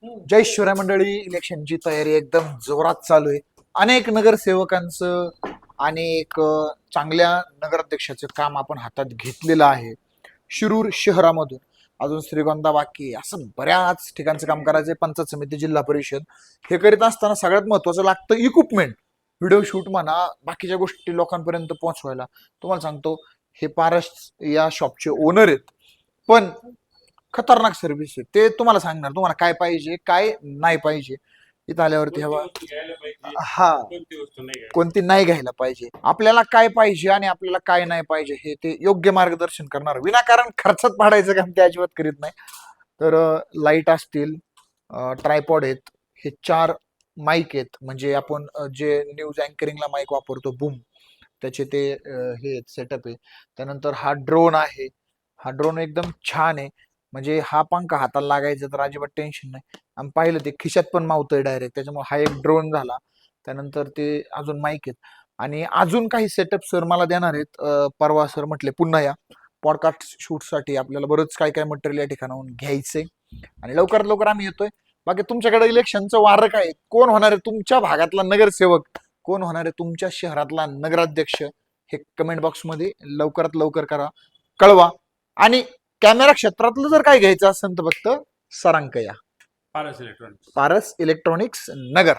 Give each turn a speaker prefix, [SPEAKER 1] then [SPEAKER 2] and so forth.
[SPEAKER 1] जय शिवराय मंडळी. इलेक्शनची तयारी एकदम जोरात चालू आहे. अनेक नगरसेवकांचं आणि एक चांगल्या नगराध्यक्षाचं काम आपण हातात घेतलेलं आहे. शिरूर शहरामधून अजून श्रीगोंदा बाकी आहे. असं बऱ्याच ठिकाणचं काम करायचं आहे. पंचायत समिती, जिल्हा परिषद हे करीत असताना सगळ्यात महत्वाचं लागतं इक्विपमेंट. व्हिडिओ शूट म्हणा, बाकीच्या गोष्टी लोकांपर्यंत पोहोचवायला. तुम्हाला सांगतो, हे पारस या शॉपचे ओनर आहेत, पण खतरनाक सर्व्हिस आहे. ते तुम्हाला सांगणार तुम्हाला काय पाहिजे, काय नाही पाहिजे. इथं आल्यावरती हवा हा कोणती नाही घ्यायला पाहिजे, आपल्याला काय पाहिजे आणि आपल्याला काय नाही पाहिजे हे ते योग्य मार्गदर्शन करणार. विनाकारण खर्चात पाडायचं काम ते अजिबात करीत नाही. तर लाईट असतील, ट्रायपॉड आहेत, हे 4 माईक आहेत. म्हणजे आपण जे न्यूज अँकरिंगला माईक वापरतो बूम, त्याचे ते हे सेटअप आहे. त्यानंतर हा ड्रोन आहे. हा ड्रोन एकदम छान आहे. म्हणजे हा पंखा हाताला लागायचा तर अजिबात टेन्शन नाही. आम्ही पाहिलं ते खिशात पण मावतोय डायरेक्ट. त्याच्यामुळे हा एक ड्रोन झाला. त्यानंतर ते अजून माईक आहेत आणि अजून काही सेटअप सर मला देणार आहेत. परवा सर म्हटले पुन्हा या पॉडकास्ट शूटसाठी. आपल्याला बरंच काय काय मटेरियल या ठिकाणाहून घ्यायचंय आणि लवकरात लवकर आम्ही येतोय. बाकी तुमच्याकडे इलेक्शनचं वारं काय, कोण होणार आहे तुमच्या भागातला नगरसेवक, कोण होणार आहे तुमच्या शहरातला नगराध्यक्ष, हे कमेंट बॉक्समध्ये लवकरात लवकर करा, कळवा. आणि कॅमेरा क्षेत्रातलं जर काय घ्यायचं असेल तर फक्त सरांक या.
[SPEAKER 2] पारस इलेक्ट्रॉनिक्स
[SPEAKER 1] पारस इलेक्ट्रॉनिक्स नगर.